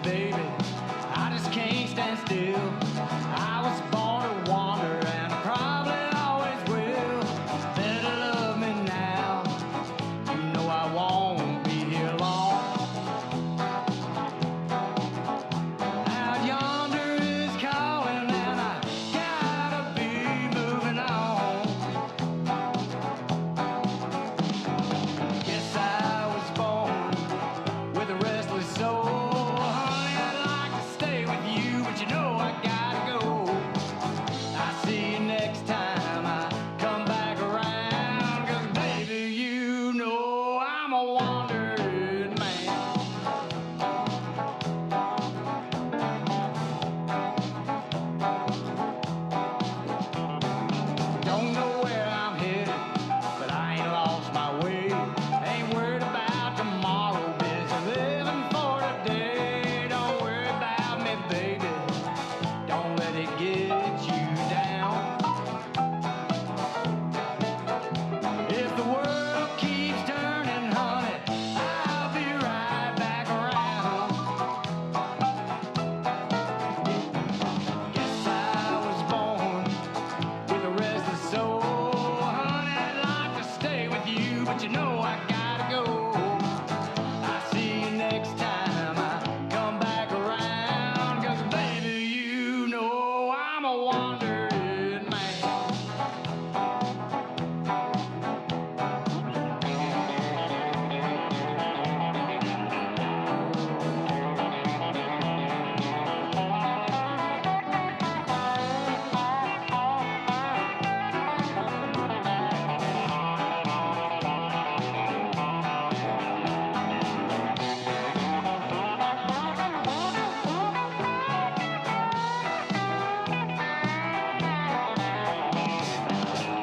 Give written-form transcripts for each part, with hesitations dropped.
baby. I just can't stand still. I was born to wander and I probably always will. Better love me now. You know I won't be here long. Out yonder is calling and I gotta be moving on. Guess I was born with a restless soul. Honey, I'd like to stay with you, but you know I gotta go. I'll see you next time I come back around. 'Cause baby, you know I'm a wandering man. Don't know where I'm headed, but I ain't lost my way. Ain't worried about tomorrow, busy living for today. Don't worry about me, baby. Don't let it get you down. If the world keeps turning, honey, I'll be right back around. Guess I was born with a restless soul. Honey, I'd like to stay with you, but you know I gotta go. I'll see you next time I come back around. 'Cause baby, you know I'm a wandering man.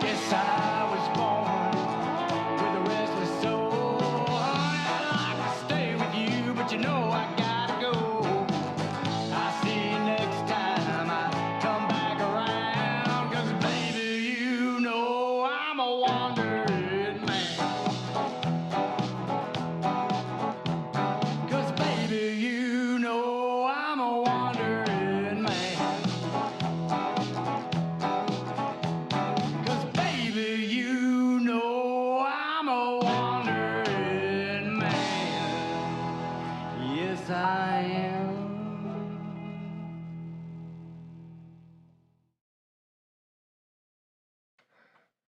Guess I was born with a restless soul. Honey, I'd like to stay with you, but you know I gotta go. I'll see you next time I come back around. 'Cause baby, you know I'm a wandering man. 'Cause baby, you know I'm a wandering man. 'Cause baby, you know I'm a wandering man. Yes, I am.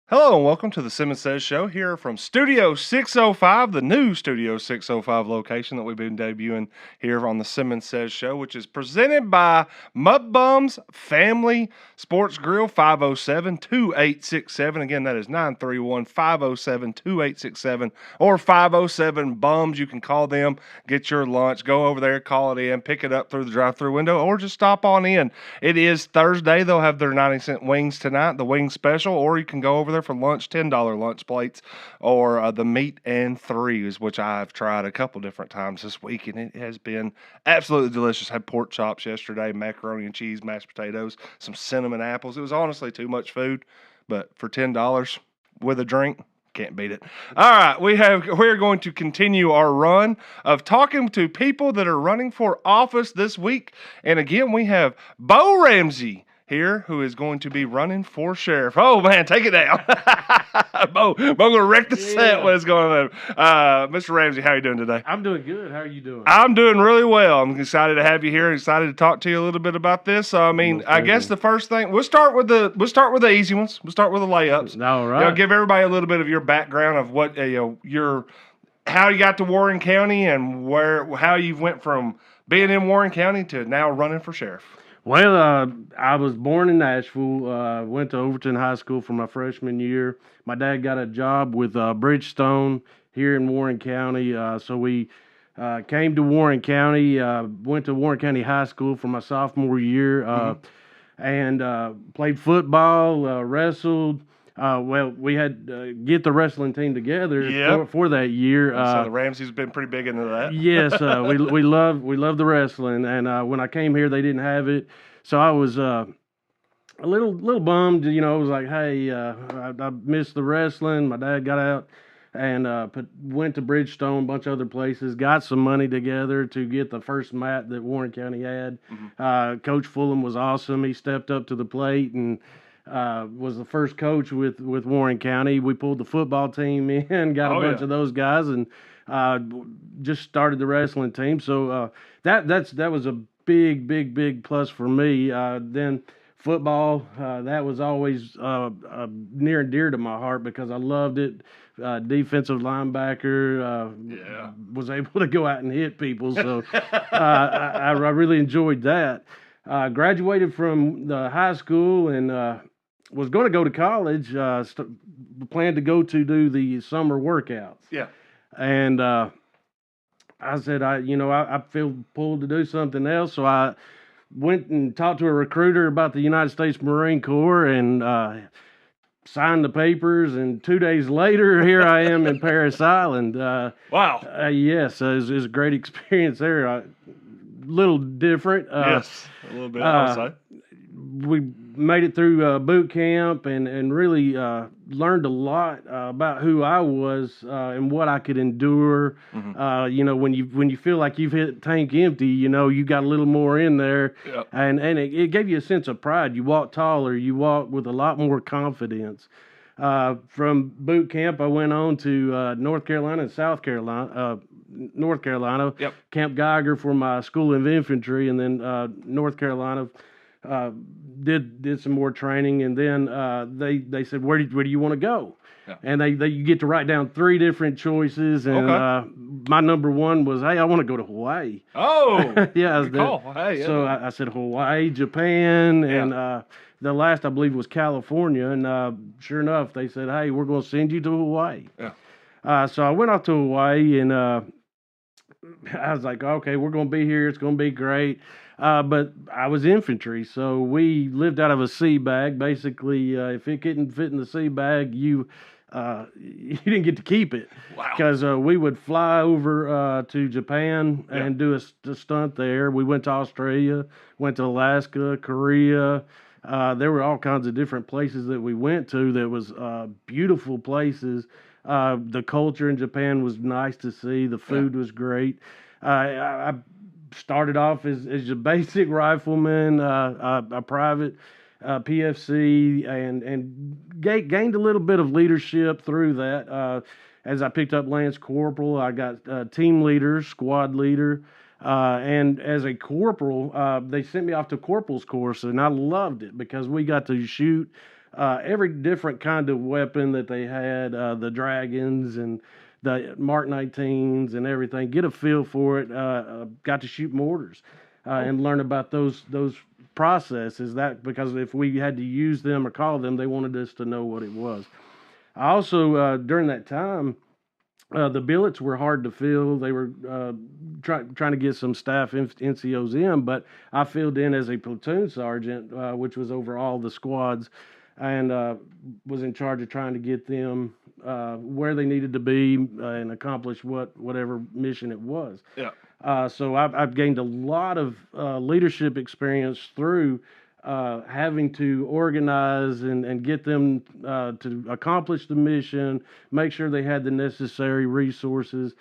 Hello and welcome to the Simmons Says Show here from Studio 605, the new Studio 605 location that we've been debuting here on the Simmons Says Show, which is presented by Mud Bums Family Sports Grill, 507-2867. Again, that is 931-507-2867 or 507 Bums. You can call them, get your lunch, go over there, call it in, pick it up through the drive-thru window, or just stop on in. It is Thursday. They'll have their 90-cent wings tonight, the wing special, or you can go over there for lunch, $10 lunch plates, or the meat and threes, which I've tried a couple different times this week, and it has been absolutely delicious. Had pork chops yesterday, macaroni and cheese, mashed potatoes, some cinnamon apples. It was honestly too much food, but for $10 with a drink, can't beat it. All right, we're going to continue our run of talking to people that are running for office this week, and again, we have Bo Ramsey here, who is going to be running for sheriff. Oh man, take it down. Bo gonna wreck the set. What's going on? Mr. Ramsey, how are you doing today? I'm doing good. How are you doing? I'm doing really well. I'm excited to have you here. Excited to talk to you a little bit about this. So, I mean, I guess the first thing we'll start with the easy ones. We'll start with the layups. All right. Give everybody a little bit of your background of what how you got to Warren County and how you went from being in Warren County to now running for sheriff. Well, I was born in Nashville. Went to Overton High School for my freshman year. My dad got a job with Bridgestone here in Warren County, so we came to Warren County. Went to Warren County High School for my sophomore year, and played football, wrestled. We had to get the wrestling team together for that year. So the Ramsey's been pretty big into that. Yes, we love the wrestling, and when I came here, they didn't have it, so I was a little bummed. I was like, hey, I missed the wrestling. My dad got out and went to Bridgestone, a bunch of other places, got some money together to get the first mat that Warren County had. Coach Fulham was awesome. He stepped up to the plate and was the first coach with Warren County. We pulled the football team in, got a bunch of those guys, and just started the wrestling team. So that was a big plus for me. Then football, that was always near and dear to my heart because I loved it. Defensive linebacker, was able to go out and hit people, so I really enjoyed that. Graduated from the high school and was going to go to college. Planned to go to do the summer workouts. Yeah. And I said, I feel pulled to do something else, so I went and talked to a recruiter about the United States Marine Corps and signed the papers. And 2 days later, here I am in Paris Island. Wow. Yes, it was a great experience there. A little different. Yes, a little bit. I would say. We made it through boot camp and really learned a lot about who I was and what I could endure. When you feel like you've hit tank empty, you got a little more in there, and it gave you a sense of pride. You walk taller, you walk with a lot more confidence. From boot camp, I went on to North Carolina and South Carolina. North Carolina, Camp Geiger for my School of Infantry, and then North Carolina. Did some more training, and then they said, where do you want to go? And you get to write down 3 different choices, and my number one was, hey, I want to go to Hawaii. Oh, yeah. Hey, so I said Hawaii, Japan, and the last I believe was California, and sure enough, they said, hey, we're going to send you to Hawaii. So I went off to Hawaii, and I was like, okay, we're going to be here. It's going to be great. But I was infantry, so we lived out of a sea bag. Basically, if it couldn't fit in the sea bag, you didn't get to keep it. Wow. Because we would fly over to Japan and do a stunt there. We went to Australia, went to Alaska, Korea. There were all kinds of different places that we went to that was beautiful places. The culture in Japan was nice to see. The food was great. I started off as a basic rifleman, a private PFC, and gained a little bit of leadership through that. As I picked up Lance Corporal, I got team leader, squad leader, and as a corporal, they sent me off to corporal's course, and I loved it because we got to shoot every different kind of weapon that they had, the dragons and the Mark 19s and everything, get a feel for it. Got to shoot mortars and learn about those processes. That because if we had to use them or call them, they wanted us to know what it was. I also during that time, the billets were hard to fill. They were trying to get some staff NCOs in, but I filled in as a platoon sergeant, which was over all the squads, and was in charge of trying to get them where they needed to be and accomplish whatever mission it was. So I've gained a lot of leadership experience through having to organize and get them to accomplish the mission, make sure they had the necessary resources.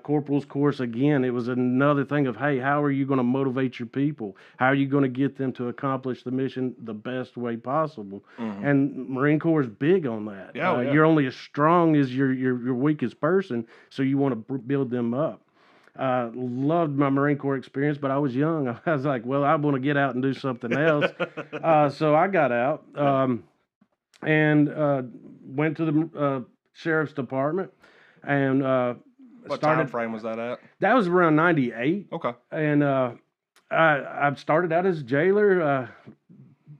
Corporal's course, again, it was another thing of, hey, how are you going to motivate your people? How are you going to get them to accomplish the mission the best way possible? And Marine Corps is big on that. You're only as strong as your weakest person, so you want to build them up. Loved my Marine Corps experience, but I was young. I was like, well, I want to get out and do something else. So I got out and went to the sheriff's department and what time frame was that at? That was around 98. Okay. And I started out as jailer,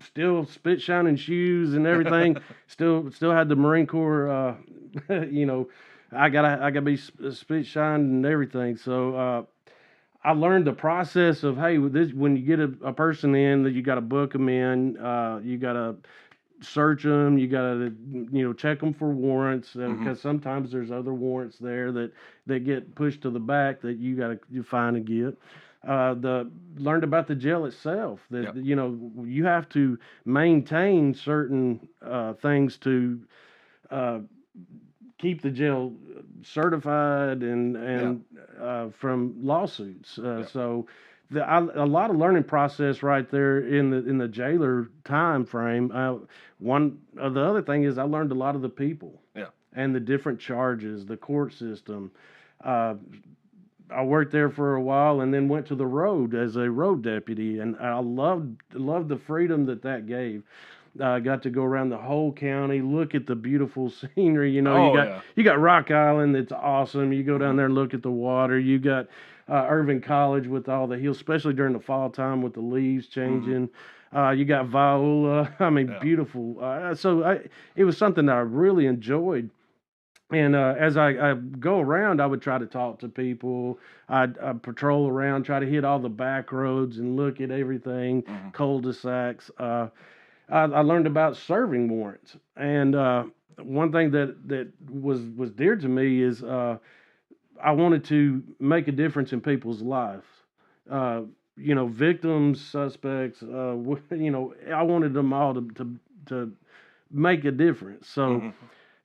still spit shining shoes and everything. still had the Marine Corps, I gotta be spit shined and everything. So I learned the process of, hey, when you get a person in, that you got to book them in, you got to search them, you got to check them for warrants, because sometimes there's other warrants there that get pushed to the back that you find and get. Learned about the jail itself, that you have to maintain certain things to keep the jail certified and from lawsuits. So a lot of learning process right there in the jailer time frame. One of the other thing is I learned a lot of the people. Yeah. And the different charges, the court system. I worked there for a while and then went to the road as a road deputy, and I loved the freedom that gave. I got to go around the whole county, look at the beautiful scenery. You know, you got Rock Island, that's awesome. You go down there and look at the water. You got Irving College with all the hills, especially during the fall time with the leaves changing. You got Viola. I mean, beautiful. It was something that I really enjoyed. And as I go around, I would try to talk to people. I'd patrol around, try to hit all the back roads and look at everything, cul-de-sacs. I learned about serving warrants. And one thing that was dear to me is I wanted to make a difference in people's lives. You know, victims, suspects, you know, I wanted them all to make a difference. So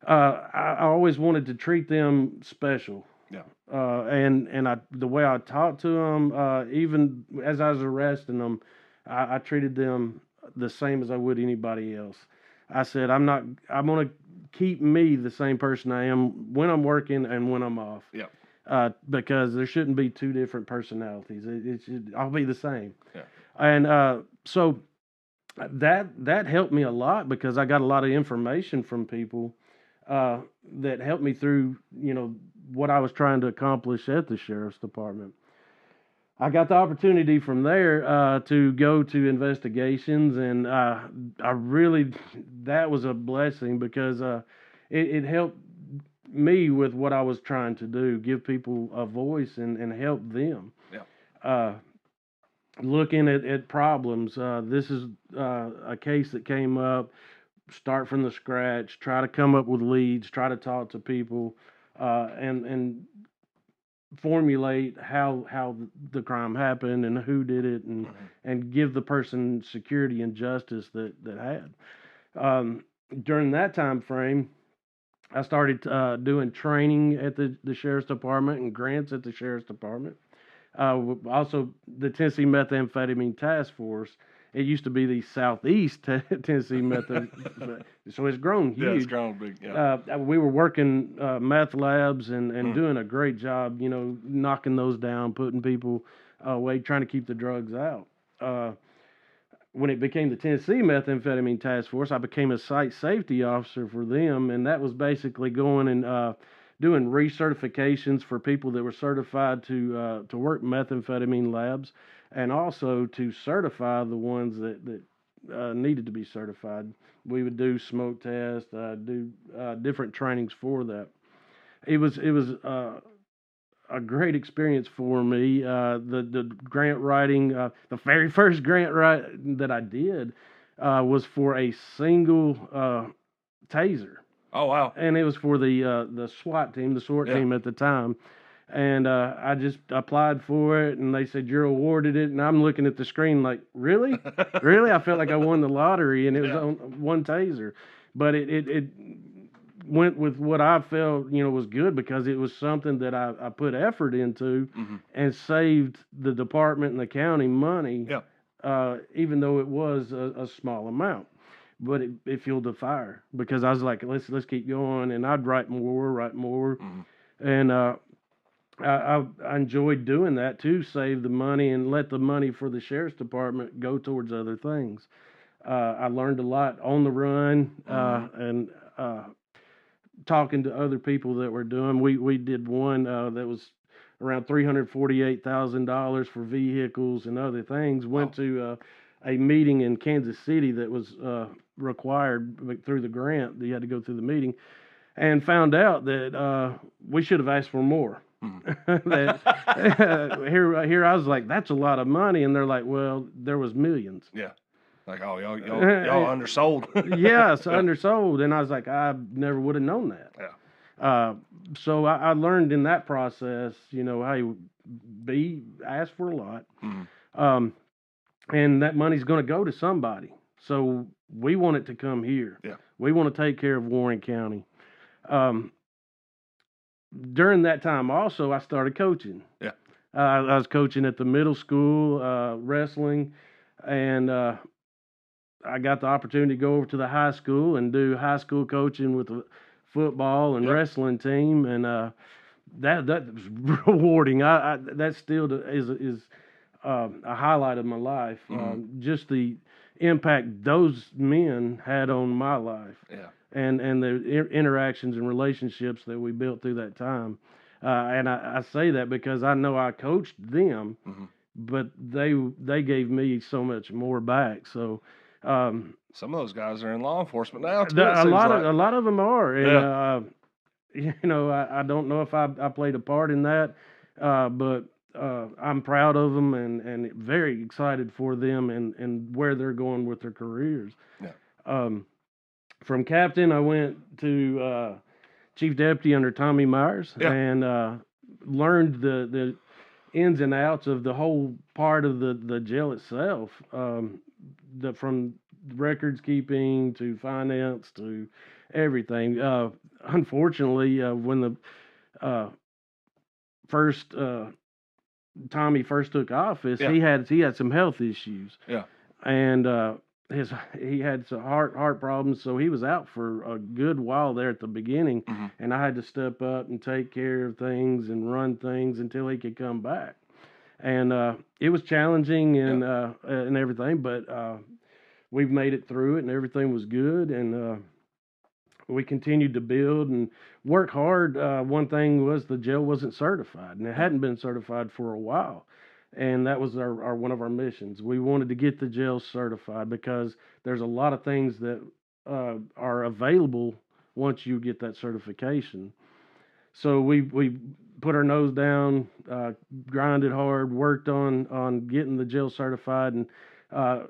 I always wanted to treat them special. Yeah. And the way I talked to them, even as I was arresting them, I treated them the same as I would anybody else. I said, I'm going to keep me the same person I am when I'm working and when I'm off. Yeah. Because there shouldn't be two different personalities. I'll be the same. Yeah. And so that helped me a lot because I got a lot of information from people that helped me through, you know, what I was trying to accomplish at the sheriff's department. I got the opportunity from there to go to investigations, and that was a blessing because it helped me with what I was trying to do, give people a voice and help them. Yeah. Looking at problems, this is a case that came up. Start from the scratch, try to come up with leads, try to talk to people, and formulate how the crime happened and who did it, and give the person security and justice that had. During that time frame, I started doing training at the sheriff's department and grants at the sheriff's department. Also, the Tennessee Methamphetamine Task Force. It used to be the Southeast Tennessee Methamphetamine, so it's grown huge. Yeah, it's grown big. Yeah. We were working meth labs and doing a great job, you know, knocking those down, putting people away, trying to keep the drugs out. When it became the Tennessee Methamphetamine Task Force, I became a site safety officer for them, and that was basically going and doing recertifications for people that were certified to work methamphetamine labs, and also to certify the ones that needed to be certified. We would do smoke tests, do different trainings for that. It was a great experience for me. The grant writing, the very first grant that I did was for a single taser. Oh, wow. And it was for the SWAT team, the SWAT team at the time. And I just applied for it, and they said, you're awarded it. And I'm looking at the screen like, really? Really? I felt like I won the lottery, and it was on one taser. But it went with what I felt, you know, was good because it was something that I put effort into and saved the department and the county money, even though it was a small amount. But it fueled the fire because I was like, let's keep going, and I'd write more, and I enjoyed doing that too, save the money and let the money for the sheriff's department go towards other things. I learned a lot on the run and talking to other people that were doing. We did one that was around $348,000 for vehicles and other things. Went to a meeting in Kansas City that was required through the grant. You had to go through the meeting, and found out that we should have asked for more. Here I was like, that's a lot of money, and they're like, well, there was millions. Yeah. Like, oh, y'all undersold. Yes, undersold. And I was like, I never would have known that. Yeah. So I learned in that process, you know, hey, ask for a lot. And that money's going to go to somebody. So we want it to come here. Yeah. We want to take care of Warren County. during that time also, I started coaching. Yeah. I was coaching at the middle school, wrestling, and I got the opportunity to go over to the high school and do high school coaching with the football and Yep. wrestling team, and that was rewarding. That still is a highlight of my life. Mhm. Just the impact those men had on my life, Yeah. and the interactions and relationships that we built through that time. And I say that because I know I coached them, Mhm. but they gave me so much more back. So Some of those guys are in law enforcement now too. a lot of them are, and Yeah. I don't know if I played a part in that, but I'm proud of them and very excited for them and where they're going with their careers. Yeah. From captain, I went to chief deputy under Tommy Myers, Yeah. and learned the ins and outs of the whole part of the jail itself, from records keeping to finance to everything. Unfortunately, when the first Tommy first took office, Yeah. he had some health issues, Yeah. and he had some heart problems, so he was out for a good while there at the beginning, Mhm. and I had to step up and take care of things and run things until he could come back. And it was challenging and everything, but we've made it through it, and everything was good, and we continued to build and work hard. One thing was the jail wasn't certified, and it hadn't been certified for a while. And that was our one of our missions. We wanted to get the jail certified because there's a lot of things that are available once you get that certification. So we put our nose down, grinded hard, worked on getting the jail certified, and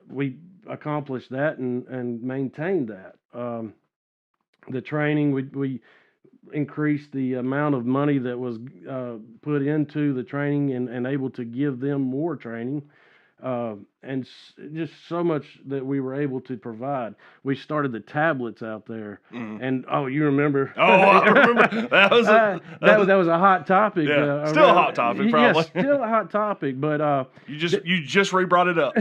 we accomplished that and maintained that. The training, we increased the amount of money that was put into the training and able to give them more training, and just so much that we were able to provide. We started the tablets out there, Mhm. and you remember? Oh, I remember that was that was a hot topic. Yeah, still a hot topic, probably. Yes, still a hot topic, but you just re-brought it up.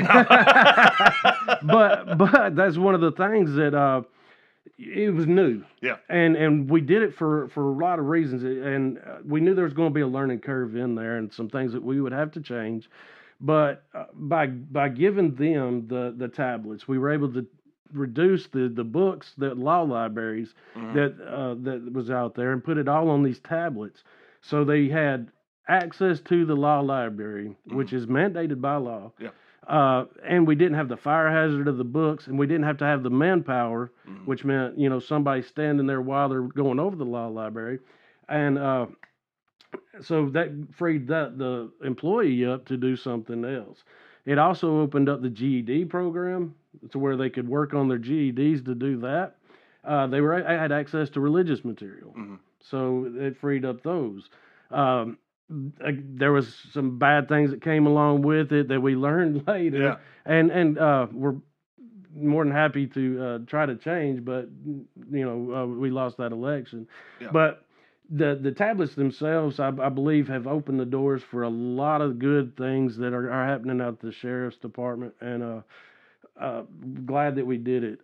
but that's one of the things that it was new. Yeah. And we did it for a lot of reasons, and we knew there was going to be a learning curve in there and some things that we would have to change. But by giving them the tablets, we were able to reduce the books, the law libraries Mhm. that was out there, and put it all on these tablets. So they had access to the law library, which is mandated by law. Yeah. And we didn't have the fire hazard of the books, and we didn't have to have the manpower, Mhm. which meant somebody standing there while they're going over the law library, and so that freed the employee up to do something else. It also opened up the GED program to where they could work on their GEDs to do that. I had access to religious material, Mhm. so it freed up those. Um, there was some bad things that came along with it that we learned later, Yeah. and we're more than happy to try to change, but we lost that election. Yeah. But the tablets themselves, I believe, have opened the doors for a lot of good things that are happening out at the sheriff's department, and glad that we did it.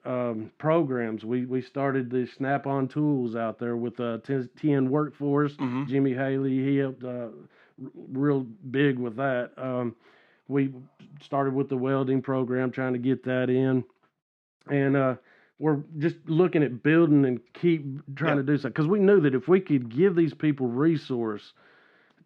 Programs, we started the Snap-on tools out there with 10 Workforce. Mhm. Jimmy Haley, he helped real big with that. We started with the welding program, trying to get that in, and we're just looking at building and keep trying to do something, because we knew that if we could give these people resource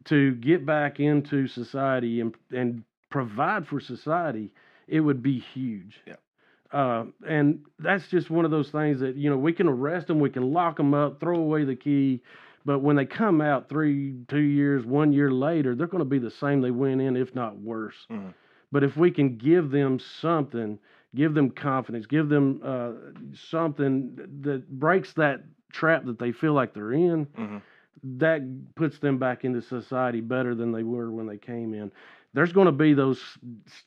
to get back into society and provide for society, it would be huge. Yeah. And that's just one of those things that, we can arrest them, we can lock them up, throw away the key, but when they come out 2 years, 1 year later, they're going to be the same they went in, if not worse. Mhm. But if we can give them something, give them confidence, give them something that breaks that trap that they feel like they're in, Mhm. that puts them back into society better than they were when they came in. There's going to be those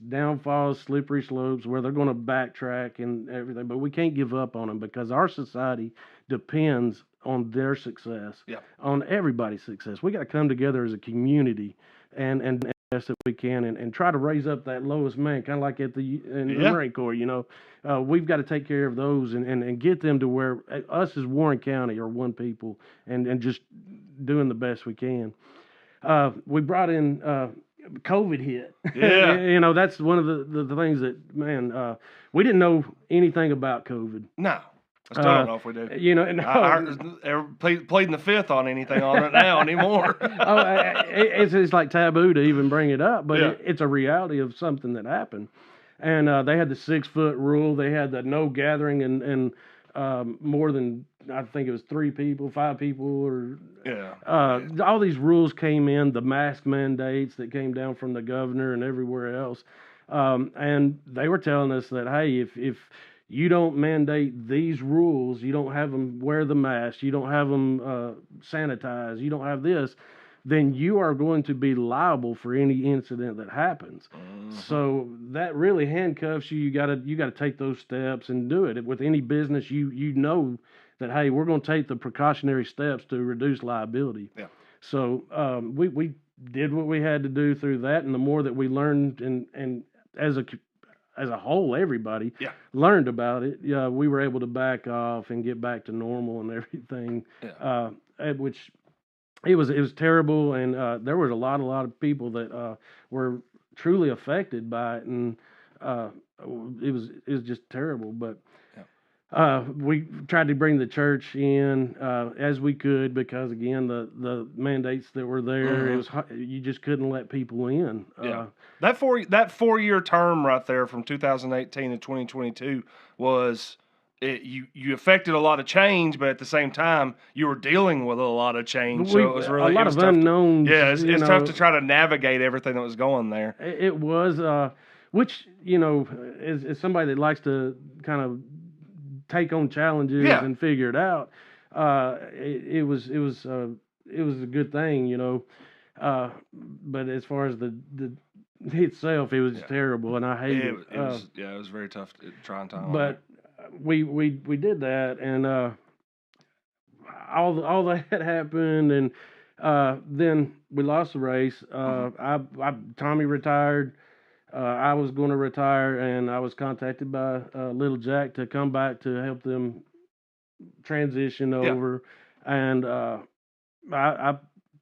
downfalls, slippery slopes where they're going to backtrack and everything, but we can't give up on them because our society depends on their success, Yeah. on everybody's success. We got to come together as a community and best that we can and try to raise up that lowest man, kind of like in the Marine Corps. We've got to take care of those and get them to where us as Warren County are one people and just doing the best we can. We brought in COVID hit. Yeah. That's one of the things that, man, we didn't know anything about COVID. No. I still don't know if we do. No. Pleading the fifth on anything on it now anymore. It's like taboo to even bring it up, but Yeah. it's a reality of something that happened. And they had the 6-foot rule. They had the no gathering and more than, I think it was 3 people, 5 people, or all these rules came in. The mask mandates that came down from the governor and everywhere else, and they were telling us that, hey, if you don't mandate these rules, you don't have them wear the mask, you don't have them sanitize, you don't have this, then you are going to be liable for any incident that happens. Mm-hmm. So that really handcuffs you. You gotta take those steps and do it. With any business, you know that, hey, we're going to take the precautionary steps to reduce liability. Yeah. So we did what we had to do through that, and the more that we learned and as a whole, everybody learned about it. We were able to back off and get back to normal and everything. Yeah. Which it was terrible, and there was a lot of people that were truly affected by it, and it was just terrible. But we tried to bring the church in as we could, because again, the mandates that were there, it was you just couldn't let people in. That 4-year term right there from 2018 to 2022 was. You affected a lot of change, but at the same time, you were dealing with a lot of change. So it was really a lot of unknowns. It's tough to try to navigate everything that was going there. It was, which as somebody that likes to kind of take on challenges and figure it out, it was a good thing, But as far as the itself, it was terrible, and I hated it. It was very tough, trying time. But we did that, and all that happened, and then we lost the race. Tommy retired. I was going to retire, and I was contacted by Little Jack to come back to help them transition over. And I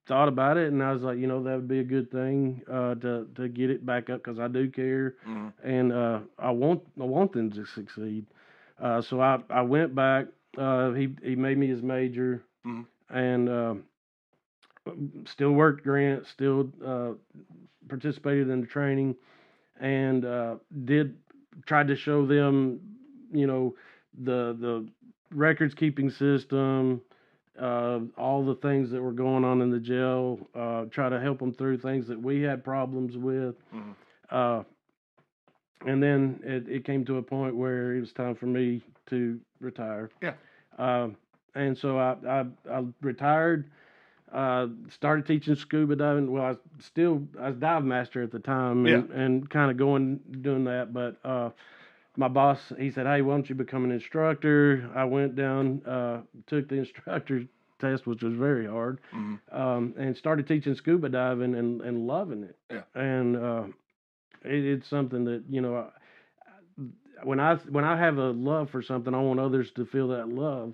thought about it, and I was like, that would be a good thing to get it back up, because I do care, and I want them to succeed. So I went back. He made me his major, and still worked grants, still participated in the training, and tried to show them, the records keeping system, all the things that were going on in the jail. Try to help them through things that we had problems with. And then it came to a point where it was time for me to retire. Yeah. And so I retired, started teaching scuba diving. Well, I was dive master at the time, and kind of doing that. But my boss, he said, hey, why don't you become an instructor? I went down, took the instructor test, which was very hard, and started teaching scuba diving and loving it. Yeah. And it's something that, when I have a love for something, I want others to feel that love.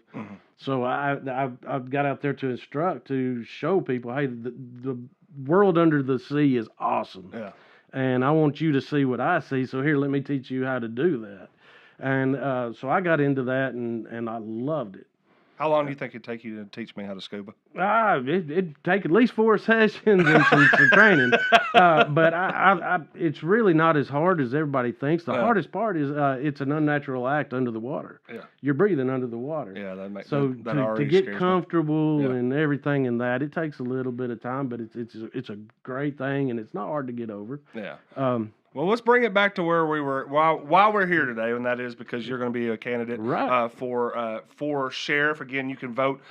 So I got out there to instruct, to show people, hey, the world under the sea is awesome. Yeah. And I want you to see what I see. So here, let me teach you how to do that. And so I got into that, and I loved it. How long do you think it'd take you to teach me how to scuba? It'd take at least 4 sessions and some training. But it's really not as hard as everybody thinks. The hardest part is it's an unnatural act under the water. Yeah. You're breathing under the water. Yeah, that makes sense. So to get comfortable and everything in that, it takes a little bit of time, but it's a great thing, and it's not hard to get over. Yeah. Well, let's bring it back to where we were while we're here today, and that is because you're going to be a candidate Right. For sheriff. Again, you can vote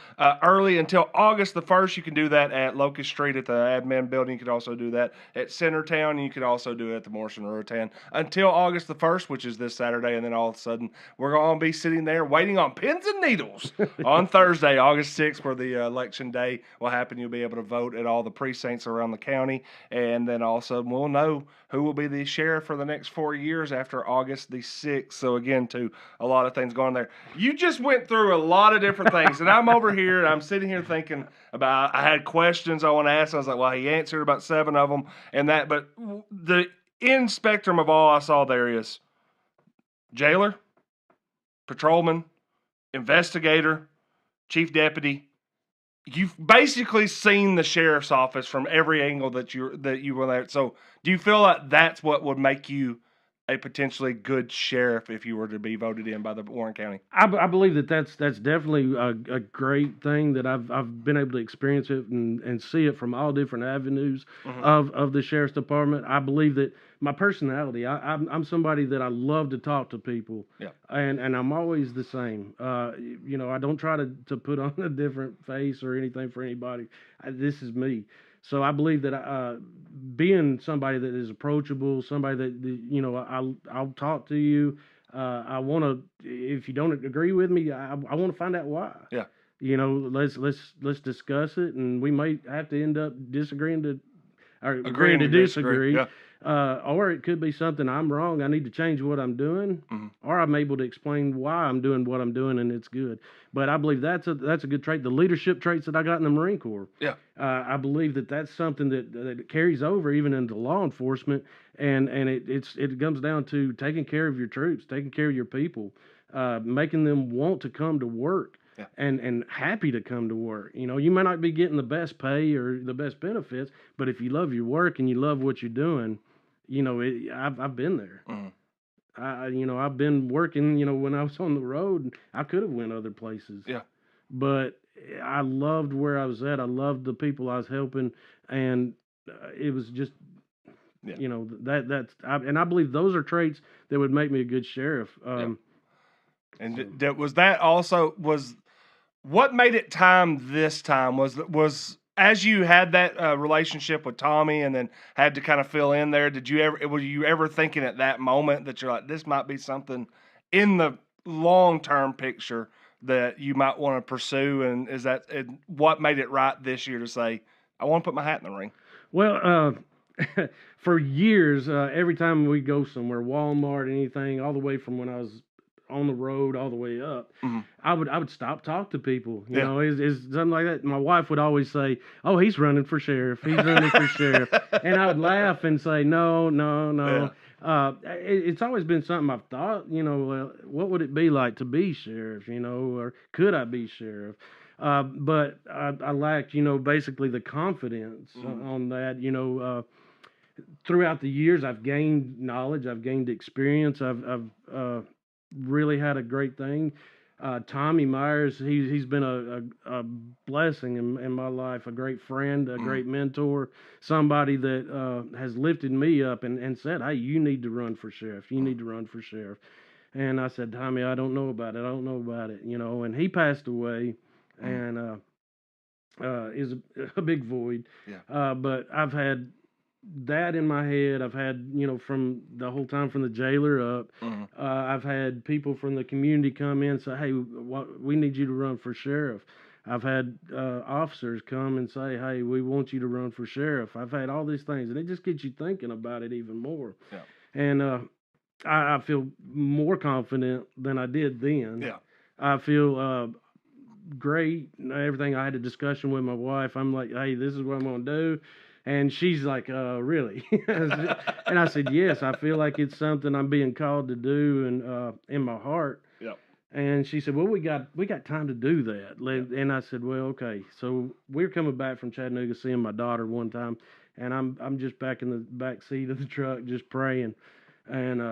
early until August the 1st. You can do that at Locust Street at the admin building. You could also do that at Centertown, and you could also do it at the Morrison Rotan until August the 1st, which is this Saturday. And then all of a sudden, we're going to be sitting there waiting on pins and needles on Thursday, August 6th, where the election day will happen. You'll be able to vote at all the precincts around the county, and then also we'll know who will be the sheriff for the next 4 years after August the 6th. So again, too, a lot of things going there. You just went through a lot of different things, and I'm over here, and I'm sitting here thinking about, I had questions I want to ask. I was like, well, he answered about 7 of them, and that, but the end spectrum of all I saw there is jailer, patrolman, investigator, chief deputy. You've basically seen the sheriff's office from every angle that you were there. So, do you feel like that's what would make you a potentially good sheriff if you were to be voted in by the Warren County? I believe that's definitely a great thing that I've been able to experience it and see it from all different avenues of the sheriff's department. I believe that my personality, I'm somebody that I love to talk to people, and I'm always the same. I don't try to put on a different face or anything for anybody. This is me. So I believe that being somebody that is approachable, somebody that I'll talk to you. I want to. If you don't agree with me, I want to find out why. Yeah. Let's discuss it, and we might have to end up disagreeing or Agreeing agreeing to to disagree. disagree, Or it could be something I'm wrong. I need to change what I'm doing, or I'm able to explain why I'm doing what I'm doing, and it's good. But I believe that's a good trait. The leadership traits that I got in the Marine Corps. Yeah. I believe that's something that carries over even into law enforcement, and it comes down to taking care of your troops, taking care of your people, making them want to come to work. Yeah. And happy to come to work. You may not be getting the best pay or the best benefits, but if you love your work and you love what you're doing, I've been there. I've been working. When I was on the road, I could have went other places. Yeah. But I loved where I was at. I loved the people I was helping, and it was just. Yeah. I believe those are traits that would make me a good sheriff. And was that also what made it time this time was as you had that relationship with Tommy and then had to kind of fill in there. Were you ever thinking at that moment that you're like, this might be something in the long-term picture that you might want to pursue? And what made it right this year to say, I want to put my hat in the ring? Well, for years, every time we go somewhere, Walmart, anything, all the way from when I was on the road all the way up, I would stop, talk to people, you know, is something like that. My wife would always say, "Oh, he's running for sheriff. He's running for sheriff," and I would laugh and say, "No." It's always been something I've thought. What would it be like to be sheriff? Or could I be sheriff? But I lacked, basically the confidence on that. Throughout the years, I've gained knowledge, I've gained experience, I've really had a great thing. Tommy Myers, he's been a blessing in my life, a great friend, a great mentor, somebody that has lifted me up and said, "Hey, you need to run for sheriff. You need to run for sheriff." And I said, "Tommy, I don't know about it. And he passed away, and is a big void. Yeah. But I've had that in my head. I've had, from the whole time from the jailer up, I've had people from the community come in and say, "Hey, we need you to run for sheriff." I've had officers come and say, "Hey, we want you to run for sheriff." I've had all these things, and it just gets you thinking about it even more. Yeah. And I feel more confident than I did then. Yeah. I feel great. Everything. I had a discussion with my wife. I'm like, "Hey, this is what I'm going to do." And she's like, "Really?" And I said, "Yes, I feel like it's something I'm being called to do, and in my heart." Yep. And she said, "Well, we got time to do that." And I said, "Well, okay." So we're coming back from Chattanooga, seeing my daughter one time, and I'm just back in the back seat of the truck, just praying, and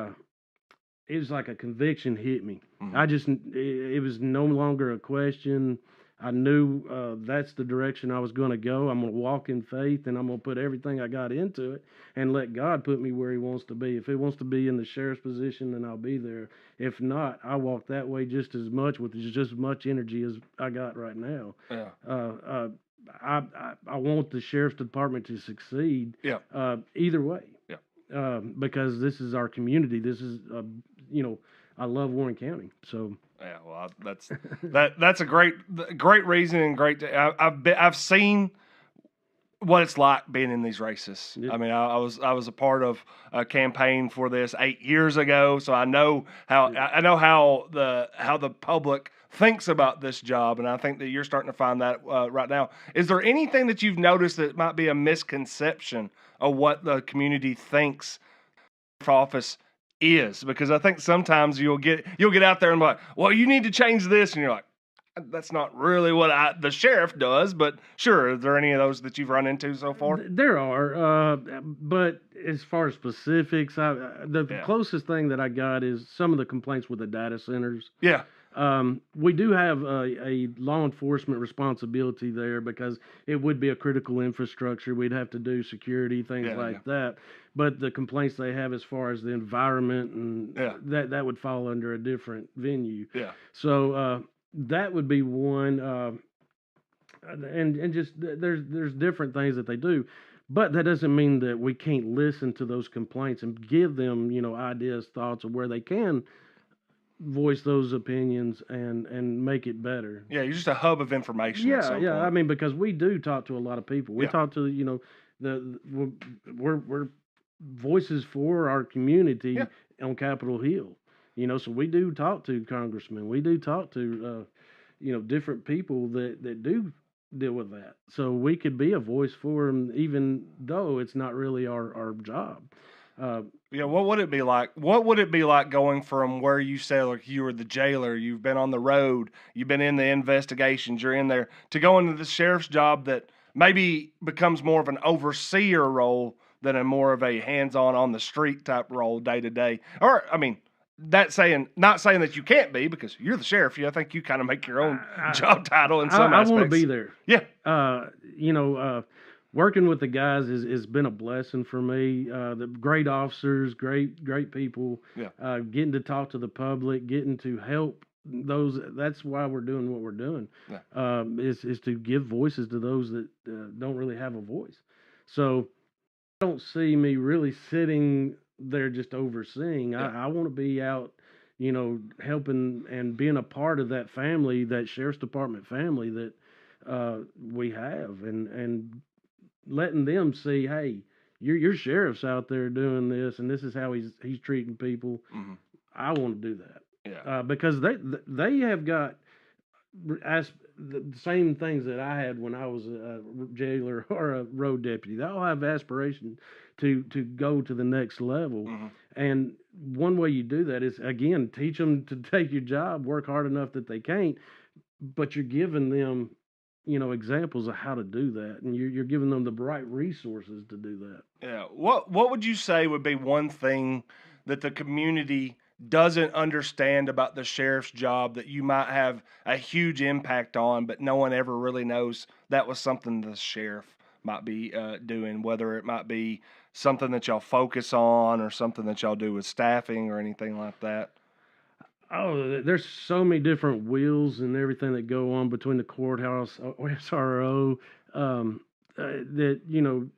it was like a conviction hit me. It was no longer a question. I knew that's the direction I was going to go. I'm going to walk in faith, and I'm going to put everything I got into it and let God put me where He wants to be. If He wants to be in the sheriff's position, then I'll be there. If not, I walk that way just as much with just as much energy as I got right now. Yeah. I want the sheriff's department to succeed. Yeah. Either way. Yeah. Because this is our community. This is I love Warren County. So. Yeah, well, that's a great reason and great. I've seen what it's like being in these races. Yeah. I mean, I was a part of a campaign for this 8 years ago, so I know how the public thinks about this job, and I think that you're starting to find that right now. Is there anything that you've noticed that might be a misconception of what the community thinks for office is? Because I think sometimes you'll get out there and be like, well, you need to change this, and you're like, that's not really what the sheriff does. But sure, are there any of those that you've run into so far? There are, but as far as specifics, the closest thing that I got is some of the complaints with the data centers. Yeah. We do have a law enforcement responsibility there because it would be a critical infrastructure. We'd have to do security, things like that. But the complaints they have as far as the environment and that would fall under a different venue. Yeah. So that would be one. And just there's different things that they do. But that doesn't mean that we can't listen to those complaints and give them, ideas, thoughts of where they can voice those opinions and make it better. Yeah, you're just a hub of information. Yeah. I mean, because we do talk to a lot of people. We talk to we're voices for our community on Capitol Hill. So we do talk to congressmen. We do talk to different people that do deal with that. So we could be a voice for them, even though it's not really our job. What would it be like? What would it be like going from where you say, like, you were the jailer, you've been on the road, you've been in the investigations, you're in there, to go into the sheriff's job that maybe becomes more of an overseer role than a more of a hands-on on the street type role day to day? Or, I mean, not saying that you can't be, because you're the sheriff. I think you kind of make your own job title in some aspects. I want to be there. Yeah. Working with the guys has been a blessing for me. The great officers, great people. Yeah. Getting to talk to the public, getting to help those. That's why we're doing what we're doing. Yeah. Is to give voices to those that don't really have a voice. So I don't see me really sitting there just overseeing. Yeah. I want to be out, helping and being a part of that family, that sheriff's department family that we have, and letting them see, hey, your sheriff's out there doing this, and this is how he's treating people. Mm-hmm. I want to do that. Yeah. Because they have got the same things that I had when I was a jailer or a road deputy. They all have aspiration to go to the next level. Mm-hmm. And one way you do that is, again, teach them to take your job, work hard enough that they can't, but you're giving them examples of how to do that, and you're giving them the right resources to do that. Yeah. What would you say would be one thing that the community doesn't understand about the sheriff's job that you might have a huge impact on, but no one ever really knows that was something the sheriff might be doing, whether it might be something that y'all focus on or something that y'all do with staffing or anything like that? Oh, there's so many different wheels and everything that go on between the courthouse, SRO, that,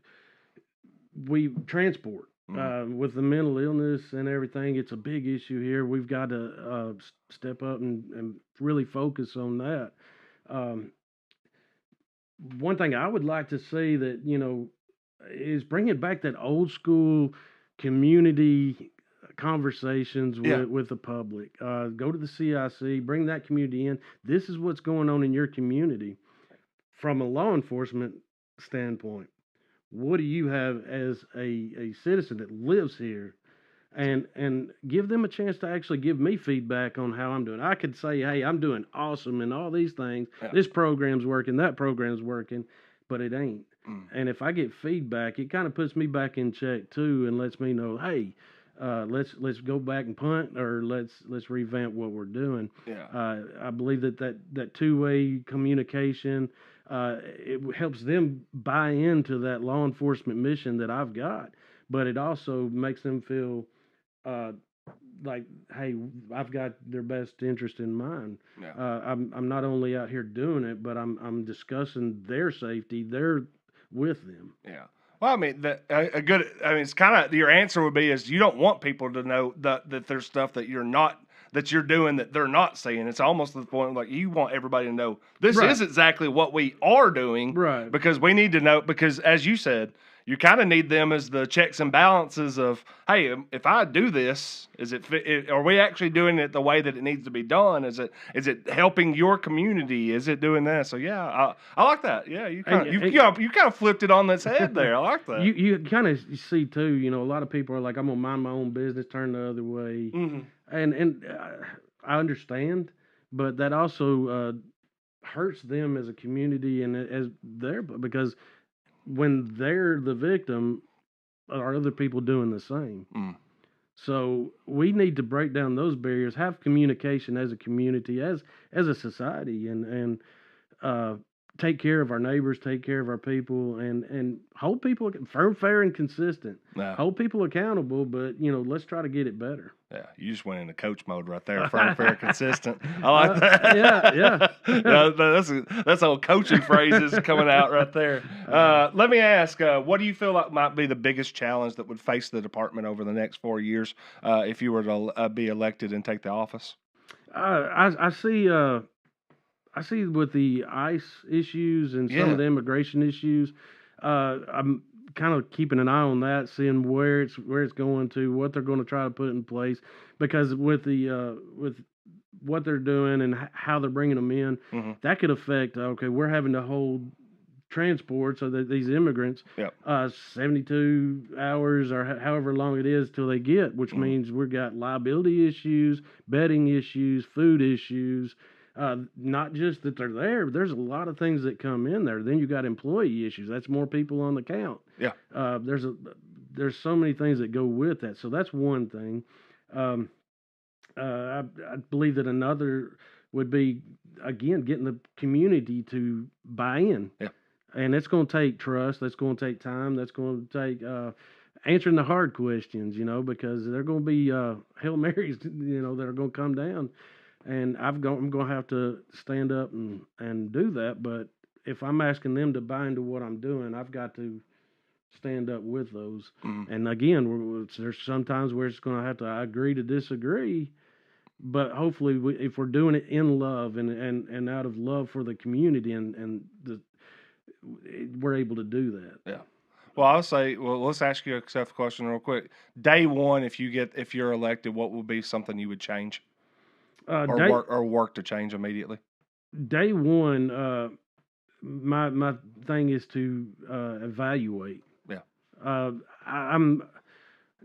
we transport. With the mental illness and everything, it's a big issue here. We've got to step up and really focus on that. One thing I would like to see that, is bringing back that old school community conversations with the public. Go to the CIC, bring that community in. This is what's going on in your community. From a law enforcement standpoint, what do you have as a citizen that lives here? And give them a chance to actually give me feedback on how I'm doing. I could say, hey, I'm doing awesome and all these things. Yeah. This program's working, that program's working, but it ain't. And if I get feedback, it kind of puts me back in check too and lets me know, hey, let's go back and punt, or let's revamp what we're doing. I believe that two-way communication, it helps them buy into that law enforcement mission that I've got, but it also makes them feel uh, like, hey, I've got their best interest in mind. Yeah. I'm not only out here doing it, but I'm discussing their safety. They're with them. Yeah. Well, I mean, a good. I mean, it's kind of your answer would be is you don't want people to know that there's stuff that you're doing that they're not seeing. It's almost to the point like you want everybody to know this Right. is exactly what we are doing, Right. because we need to know. Because as you said, you kind of need them as the checks and balances of, hey, if I do this, are we actually doing it the way that it needs to be done? Is it helping your community? Is it doing that? So yeah, I like that. Yeah, you kind of flipped it on its head there. I like that. You kind of see too. You know, a lot of people are like, I'm gonna mind my own business, turn the other way, and I understand, but that also hurts them as a community and as because when they're the victim, are other people doing the same? So we need to break down those barriers, have communication as a community, as a society, and take care of our neighbors, take care of our people, and hold people firm, fair, and consistent. No. Hold people accountable, but let's try to get it better. Yeah, you just went into coach mode right there. Firm, fair, consistent. I like that. Yeah. That's old coaching phrases coming out right there. Let me ask, what do you feel like might be the biggest challenge that would face the department over the next 4 years if you were to be elected and take the office? I see with the ICE issues and some of the immigration issues. I'm kind of keeping an eye on that, seeing where it's going to, what they're going to try to put in place, because with what they're doing and how they're bringing them in, that could affect. Okay, we're having to hold transport so that these immigrants 72 hours or however long it is till they get, which means we've got liability issues, bedding issues, food issues. Not just that they're there, there's a lot of things that come in there. Then you got employee issues. That's more people on the count. Yeah. There's so many things that go with that. So that's one thing. I believe that another would be, again, getting the community to buy in. Yeah. And it's going to take trust. That's going to take time. That's going to take answering the hard questions, because they're going to be Hail Marys, that are going to come down. And I'm going to have to stand up and do that. But if I'm asking them to buy into what I'm doing, I've got to stand up with those. And again, there's sometimes where it's going to have to agree to disagree. But hopefully, if we're doing it in love and out of love for the community, we're able to do that. Yeah. Well, I'll say, let's ask you a tough question real quick. Day one, if you're elected, what would be something you would change? Work to change immediately? Day one, my thing is to evaluate. Yeah. I'm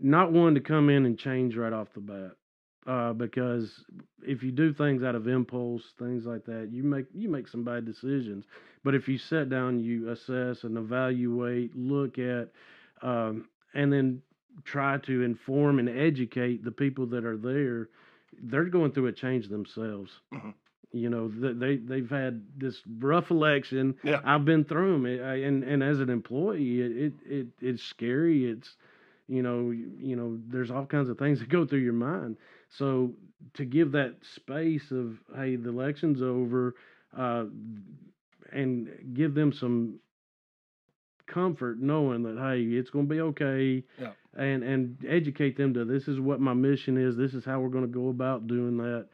not one to come in and change right off the bat, because if you do things out of impulse, things like that, you make some bad decisions. But if you sit down, you assess and evaluate, look at, and then try to inform and educate the people that are there. They're going through a change themselves. They've had this rough election. Yeah. I've been through them, and as an employee, it's scary. It's there's all kinds of things that go through your mind. So to give that space of, hey, the election's over, and give them some comfort knowing that, hey, it's going to be okay. Yeah. And educate them to, this is what my mission is. This is how we're going to go about doing that.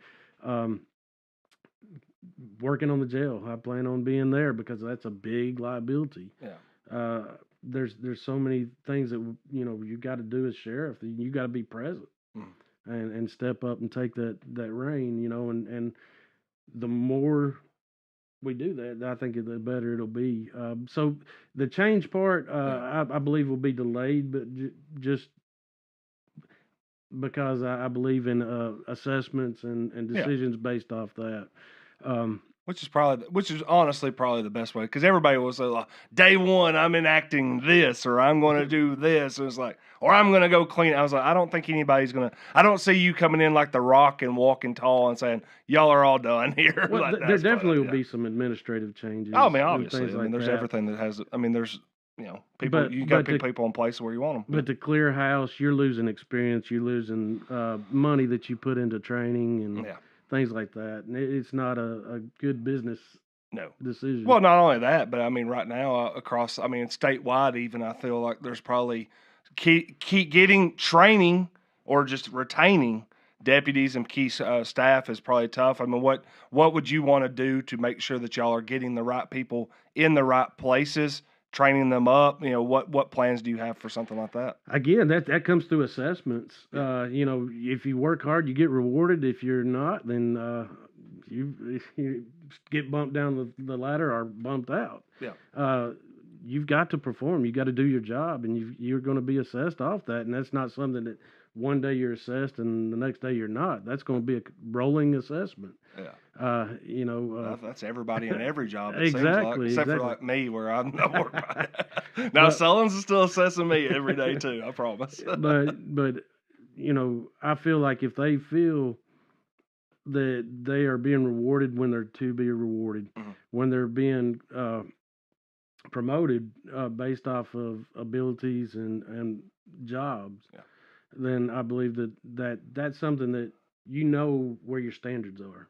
Working on the jail, I plan on being there because that's a big liability. Yeah. There's so many things that you got to do as sheriff. You got to be present and step up and take that reign. And the more we do that, I think the better it'll be. So the change part, I believe, will be delayed, but just because I believe in assessments and decisions based off that. which is honestly probably the best way, because everybody will say, like, day one, I'm enacting this, or I'm going to do this. And it's like, or I'm going to go clean. I was like, I don't think anybody's going to, I don't see you coming in like the Rock and walking tall and saying, y'all are all done here. Well, Like, there definitely will be some administrative changes. Oh, I mean, obviously. Things I mean, like there's that. everything that has, I mean, there's, people, you got to put people in place where you want them. But to clear house, you're losing experience, you're losing money that you put into training and things like that. And it's not a good business decision. Well, not only that, but I mean, right now across, I mean, statewide, even I feel like there's probably keep getting training or just retaining deputies and key staff is probably tough. I mean, what would you want to do to make sure that y'all are getting the right people in the right places, training them up? What plans do you have for something like that? Again, that comes through assessments. If you work hard, you get rewarded. If you're not, then you get bumped down the ladder or bumped out. Yeah. You've got to perform. You got to do your job, and you're going to be assessed off that. And that's not something that one day you're assessed and the next day you're not. That's going to be a rolling assessment. Yeah. That's everybody in every job. It exactly. Seems like, except for like me, where I'm not worried about it. Now, Sullins is still assessing me every day too. I promise. but I feel like if they feel that they are being rewarded when they're to be rewarded, when they're being promoted based off of abilities and jobs, then I believe that's something that where your standards are,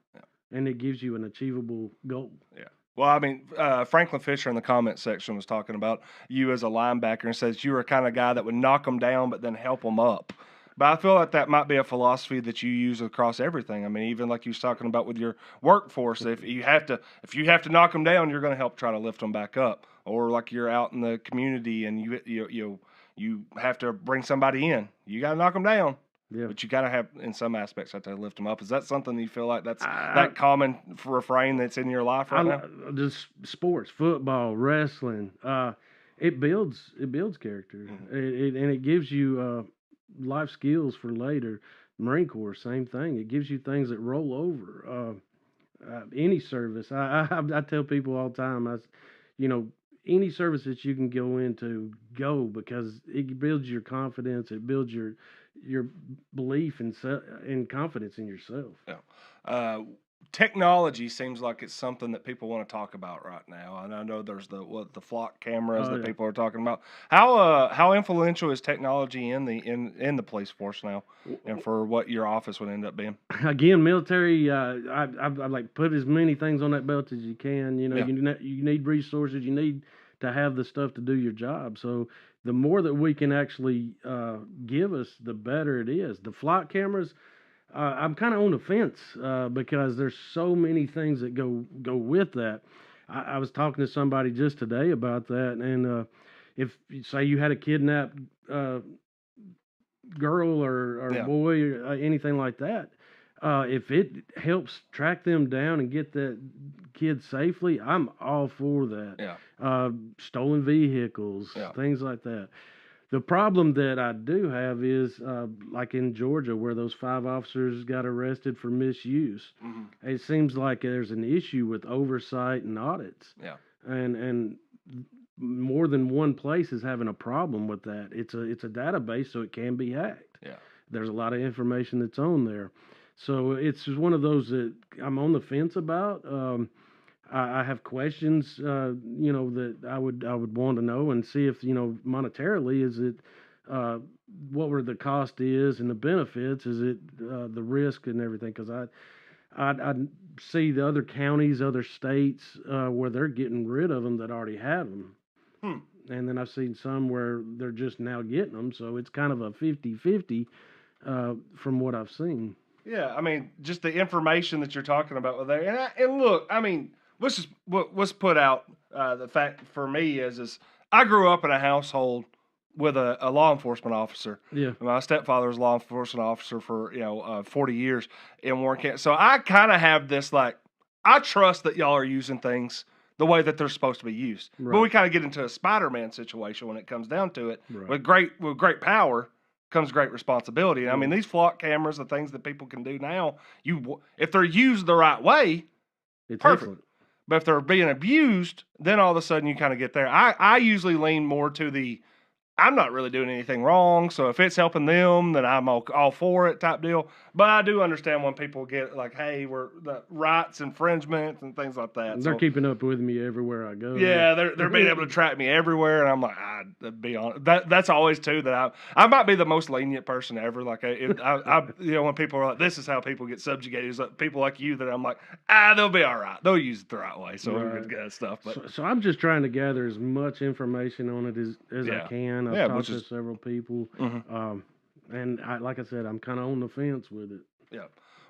and it gives you an achievable goal. Yeah. Well, I mean, Franklin Fisher in the comment section was talking about you as a linebacker and says you were a kind of guy that would knock them down but then help them up. But I feel like that might be a philosophy that you use across everything. I mean, even like you was talking about with your workforce, if you have to knock them down, you're going to help try to lift them back up. Or like you're out in the community and you have to bring somebody in, you got to knock them down. Yeah. But you got to have, in some aspects, have to lift them up. Is that something you feel like that's that common refrain that's in your life right now? Just sports, football, wrestling. It builds character, and it gives you life skills for later. Marine Corps, same thing. It gives you things that roll over. Any service, I tell people all the time, any service that you can go into, go, because it builds your confidence. It builds your belief and confidence in yourself. Yeah. Technology seems like it's something that people want to talk about right now, and I know there's the flock cameras that people are talking about. How influential is technology in the police force now, and for what your office would end up being? Again, military. I like put as many things on that belt as you can. You need resources. You need to have the stuff to do your job. So the more that we can actually give us, the better it is. The flock cameras. I'm kind of on the fence because there's so many things that go with that. I was talking to somebody just today about that, and if say you had a kidnapped girl or boy or anything like that, if it helps track them down and get that kid safely, I'm all for that. Yeah. Stolen vehicles, things like that. The problem that I do have is, like in Georgia, where those 5 officers got arrested for misuse. Mm-hmm. It seems like there's an issue with oversight and audits. Yeah. And more than one place is having a problem with that. It's a database, so it can be hacked. Yeah. There's a lot of information that's on there. So it's just one of those that I'm on the fence about. I have questions, that I would want to know and see if, monetarily, is it, what were the cost is and the benefits? Is it the risk and everything? Because I see the other counties, other states where they're getting rid of them that already have them. And then I've seen some where they're just now getting them. So it's kind of a 50-50 from what I've seen. Yeah, I mean, just the information that you're talking about there. And look, I mean, let's put out the fact for me is I grew up in a household with a law enforcement officer. Yeah. My stepfather was a law enforcement officer for 40 years in Warren County. So I kind of have this I trust that y'all are using things the way that they're supposed to be used. Right. But we kind of get into a Spider-Man situation when it comes down to it. Right. With great power comes great responsibility. And I mean, these flock cameras, the things that people can do now, if they're used the right way, it's perfect. Excellent. But if they're being abused, then all of a sudden you kind of get there. I usually lean more to the I'm not really doing anything wrong, so if it's helping them, then I'm all for it type deal. But I do understand when people get like, hey, we're the rights infringements and things like that. They're So, keeping up with me everywhere I go. yeah, they're being able to track me everywhere, and I'm like, be honest. That's always too that I might be the most lenient person ever. Like, when people are like, this is how people get subjugated. It's like people like you that I'm like, they'll be all right. They'll use it the right way. So we're good at stuff. But so I'm just trying to gather as much information on it as I can. I've talked to several people, and like I said, I'm kind of on the fence with it. Yeah.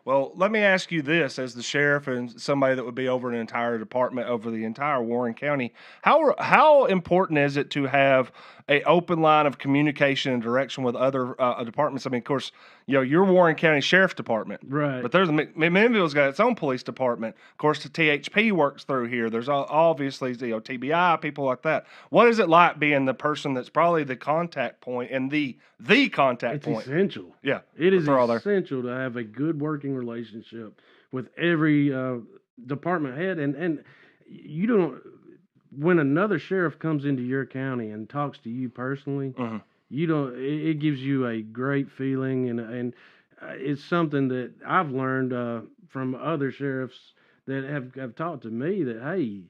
Well, let me ask you this: as the sheriff and somebody that would be over an entire department over the entire Warren County, how important is it to have a open line of communication and direction with other departments? I mean, of course, you're Warren County Sheriff's Department, right? But there's Minville's got its own police department. Of course, the THP works through here. There's obviously TBI, people like that. What is it like being the person that's probably the contact point and the contact point? It's essential. Yeah, it is essential to have a good working relationship with every department head, and you don't. When another sheriff comes into your county and talks to you personally, you don't. It gives you a great feeling, and it's something that I've learned from other sheriffs that have talked to me that hey,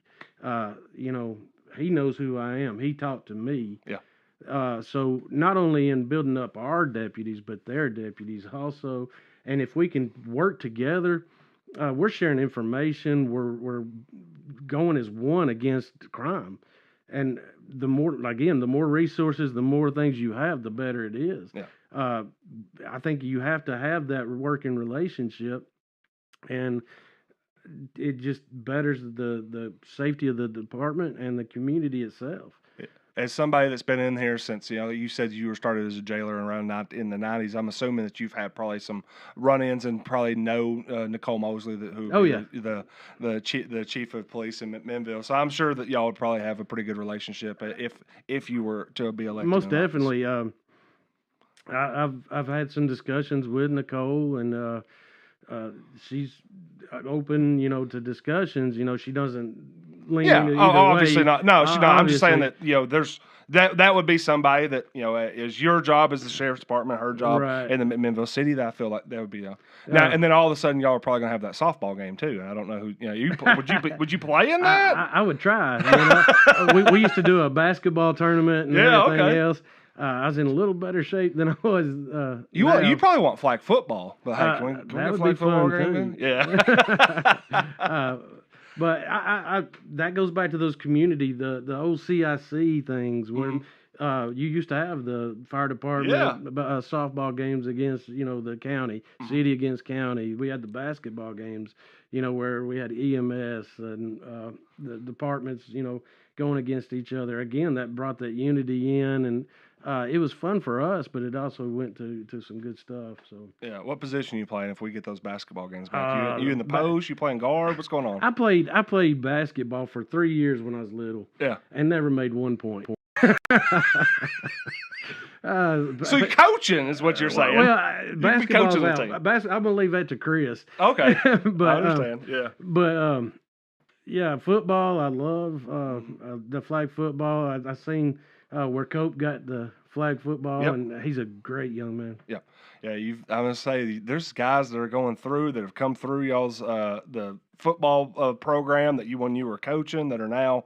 he knows who I am. He talked to me. Yeah. So not only in building up our deputies, but their deputies also. And if we can work together, we're sharing information. We're going as one against crime. And the more resources, the more things you have, the better it is. Yeah. I think you have to have that working relationship, and it just betters the safety of the department and the community itself. As somebody that's been in here since, you said you were started as a jailer around in the 90s, I'm assuming that you've had probably some run-ins and probably know Nicole Mosley, the chief of police in McMinnville. So I'm sure that y'all would probably have a pretty good relationship if you were to be elected. Most definitely. I've had some discussions with Nicole, and she's open, to discussions. She doesn't lean either obviously way. not. No, she's not. I'm just saying that there's that would be somebody that is your job as the sheriff's department, her job in the McMinnville city. That I feel like that would be now. And then all of a sudden, y'all are probably gonna have that softball game too. I don't know who would you play in that? I would try. We used to do a basketball tournament and everything else. I was in a little better shape than I was. You probably want flag football, but hey, can we get flag football game? Yeah. But I that goes back to those community, the old CIC things where you used to have the fire department softball games against the county, city against county. We had the basketball games, where we had EMS and the departments, going against each other. Again, that brought that unity in, and it was fun for us, but it also went to some good stuff. So what position are you playing if we get those basketball games back? You in the post? You playing guard? What's going on? I played basketball for 3 years when I was little. Yeah, and never made 1 point. So coaching is what you're saying. Well, basketball's out. I'm gonna leave that to Chris. Okay, but, I understand. But football. I love the flag football. I seen where Cope got the flag football, and he's a great young man. Yeah. I'm gonna say there's guys that are going through that have come through y'all's the football program that when you were coaching that are now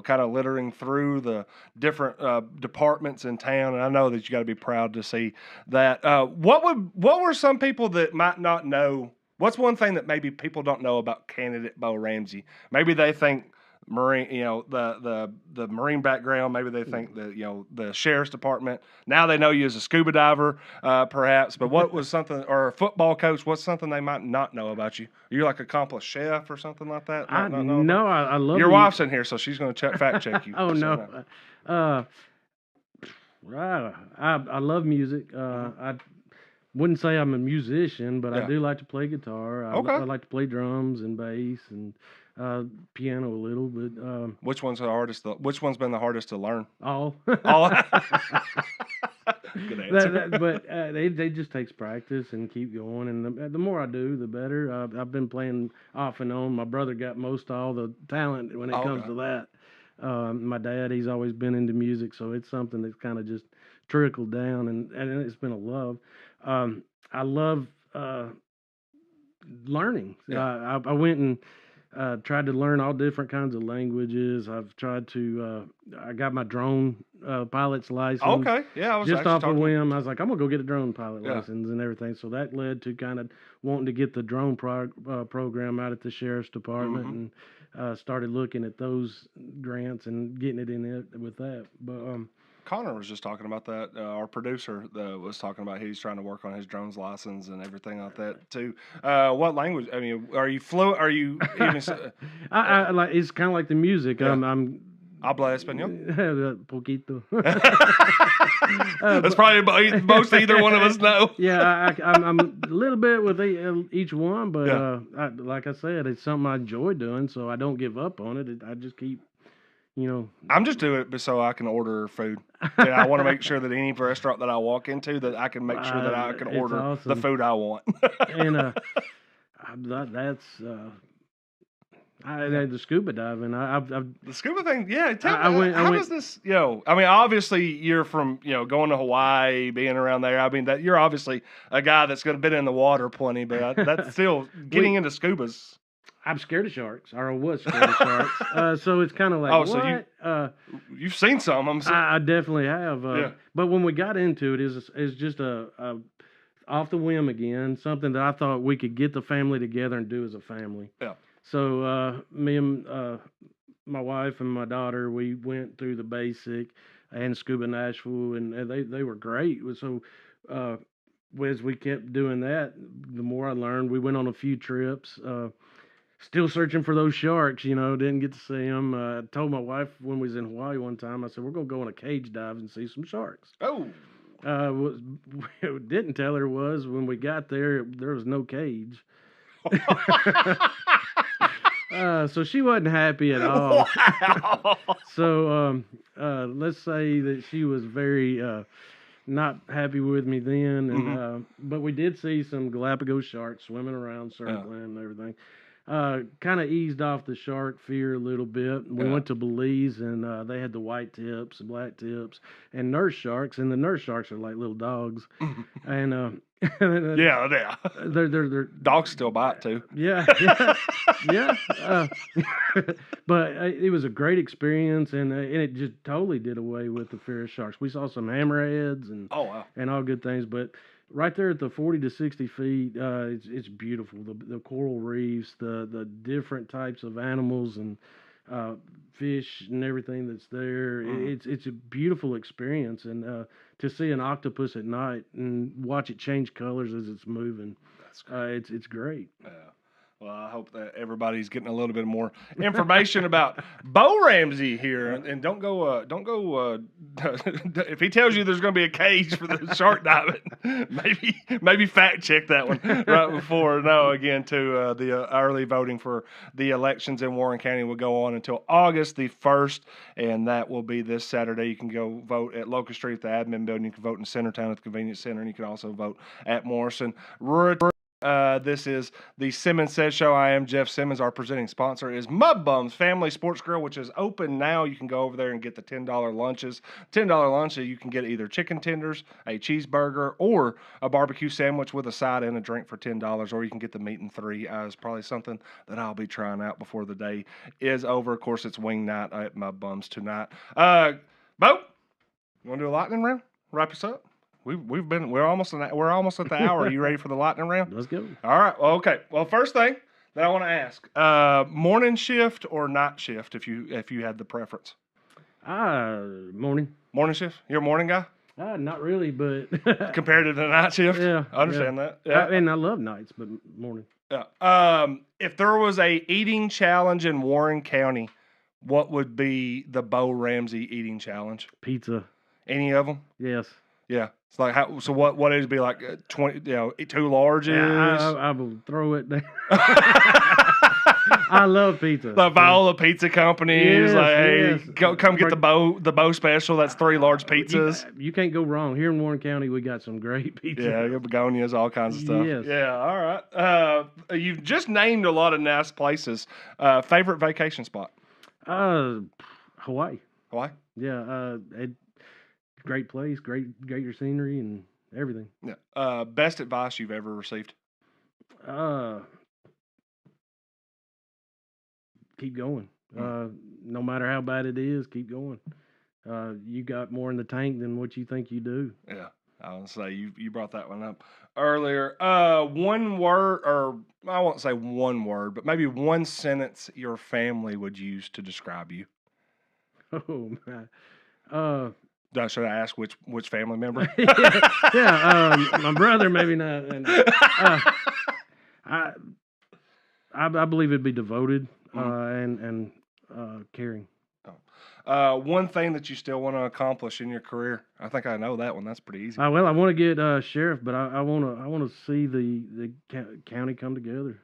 kind of littering through the different departments in town, and I know that you got to be proud to see that. What were some people that might not know? What's one thing that maybe people don't know about candidate Bo Ramsey? Maybe they think Marine, the Marine background. Maybe they think the sheriff's department. Now they know you as a scuba diver, perhaps. But what was something, or a football coach? What's something they might not know about you? You're like accomplished chef or something like that. I love your wife's in here, so she's going to fact check you. Oh no, I love music. I wouldn't say I'm a musician, but I do like to play guitar. I like to play drums and bass and piano a little, but which one's the hardest? Which one's been the hardest to learn? All. Good answer. But they just takes practice and keep going. And the more I do, the better. I've been playing off and on. My brother got most all the talent when it comes to that. My dad, he's always been into music, so it's something that's kind of just trickled down, and it's been a love. I love learning. Yeah. I went and tried to learn all different kinds of languages. I've tried to. I got my drone pilot's license. Okay, yeah, I was just actually off a talking. whim. I was like, I'm gonna go get a drone pilot Yeah. license and everything. So that led to kind of wanting to get the drone program out at the sheriff's department, Mhm. and started looking at those grants and getting it in it with that. But Connor was just talking about that. Our producer was talking about he's trying to work on his drones license and everything like that too. What language? I mean, are you fluent? Are you even? I like it's kind of like the music. Yeah. I'm Habla español. Poquito. That's probably most either one of us know. Yeah, I'm a little bit with each one, but Yeah. like I said, it's something I enjoy doing, so I don't give up on it. I just keep, I'm just doing it so I can order food. And I want to make sure that any restaurant that I walk into, that I can make sure that I can It's order the awesome. food I want. And that's the scuba diving. I've The scuba thing, yeah. I went- Does this, I mean, obviously you're from, going to Hawaii, being around there. I mean, that you're obviously a guy that's going to been in the water plenty, but that's still getting into scubas. I'm scared of sharks, or I was scared of sharks. So it's kind of like, Oh, so what? You've seen some. I definitely have. Yeah. But when we got into it, is just a off the whim again, something that I thought we could get the family together and do as a family. Yeah. So me and my wife and my daughter, we went through the basic and Scuba Nashville, and they were great. So as we kept doing that, the more I learned. We went on a few trips. Still searching for those sharks, didn't get to see them. I told my wife when we was in Hawaii one time, I said, we're going to go on a cage dive and see some sharks. Oh. What didn't tell her was when we got there was no cage. So she wasn't happy at all. Wow. So let's say that she was very not happy with me then. And but we did see some Galapagos sharks swimming around, circling and everything. Kind of eased off the shark fear a little bit. We went to Belize, and they had the white tips, the black tips, and nurse sharks. And the nurse sharks are like little dogs. And Yeah. they're Dogs still bite too. yeah. But it was a great experience, and it just totally did away with the fear of sharks. We saw some hammerheads and Oh, wow. and all good things, but right there at the 40 to 60 feet, it's beautiful. The coral reefs, the different types of animals and fish and everything that's there. It's a beautiful experience, and to see an octopus at night and watch it change colors as it's moving, That's great. it's great. Yeah. Well, I hope that everybody's getting a little bit more information about Bo Ramsey here, and don't go. If he tells you there's going to be a cage for the shark diving, maybe fact check that one right before. No, again, to the early voting for the elections in Warren County will go on until August the 1st, and that will be this Saturday. You can go vote at Locust Street, the admin building. You can vote in Centertown at the Convenience Center, and you can also vote at Morrison. This is the Simmons Says Show. I am Jeff Simmons. Our presenting sponsor is Mud Bums Family Sports Grill, which is open now. You can go over there and get the $10 lunches. $10 lunch, you can get either chicken tenders, a cheeseburger, or a barbecue sandwich with a side and a drink for $10, or you can get the meat and three. It's probably something that I'll be trying out before the day is over. Of course, it's wing night at Mud Bums tonight. Bo, you want to do a lightning round? Wrap us up. We're almost at the hour. Are you ready for the lightning round? Let's go. All right. Well, okay. Well, first thing that I want to ask: morning shift or night shift? If you had the preference. Morning. Morning shift. You're a morning guy. Not really, but Compared to the night shift. Yeah, I understand that. Yeah. and I love nights, but morning. Yeah. If there was a eating challenge in Warren County, what would be the Bo Ramsey eating challenge? Pizza. Any of them? Yes. Yeah. It's like how? So what is be like 20? 2 larges. Yeah, I will throw it down. I love pizza. Like by all the pizza companies, Yes, like, hey, yes. come get the Bo special. That's 3 large pizzas. You can't go wrong. Here in Warren County, we got some great pizza. Yeah, begonias, all kinds of stuff. Yes. Yeah, all right. You've just named a lot of nice places. Favorite vacation spot? Hawaii. Hawaii? Yeah, great place, great scenery and everything. Yeah. Best advice you've ever received? Keep going. No matter how bad it is, keep going. You got more in the tank than what you think you do. Yeah, I would say you brought that one up earlier. One word, or I won't say one word, but maybe one sentence your family would use to describe you. Oh man. Should I ask which family member? My brother maybe not. And, I believe it'd be devoted and caring. One thing that you still want to accomplish in your career. I think I know that one. That's pretty easy. Well, I want to get sheriff, but I want to see the county come together.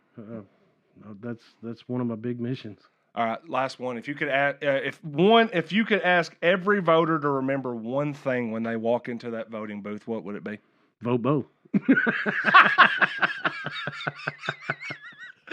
That's one of my big missions. All right, last one. If you could if you could ask every voter to remember one thing when they walk into that voting booth, what would it be? Vote Bo.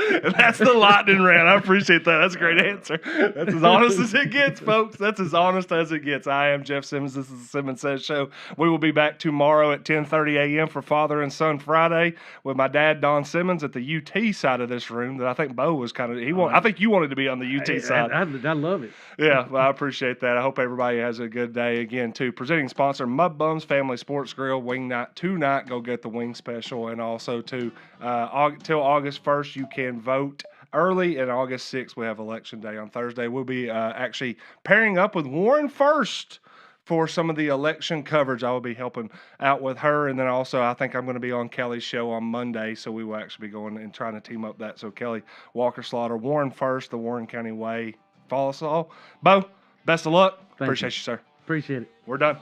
And that's the lightning round. I appreciate that. That's a great answer. That's as honest as it gets, folks. That's as honest as it gets. I am Jeff Simmons. This is the Simmons Says Show. We will be back tomorrow at 10:30 a.m. for Father and Son Friday with my dad, Don Simmons, at the UT side of this room. That I think Bo was kind of. I think you wanted to be on the UT side. I love it. Yeah, well, I appreciate that. I hope everybody has a good day again too. Presenting sponsor Mud Bums Family Sports Grill Wing Night tonight. Go get the wing special, and also till August 1st you can vote early, and August 6th we have election day on Thursday. We'll be actually pairing up with Warren First for some of the election coverage. I will be helping out with her, and then also I think I'm going to be on Kelly's show on Monday, so we will actually be going and trying to team up that. So Kelly Walker Slaughter, Warren First, the Warren County Way. Follow us all. Bo, best of luck. Appreciate you, sir. Appreciate it. We're done.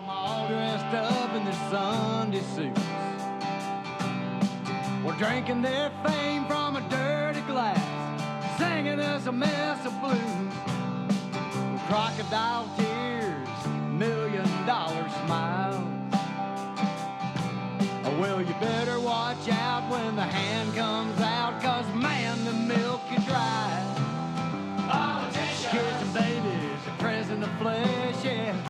All dressed up in their Sunday suits. We're drinking their fame from a dirty glass, singing us a mess of blues. Crocodile tears, $1 million smiles. Well, you better watch out when the hand comes out, 'cause man, the milk is dry. Kids and babies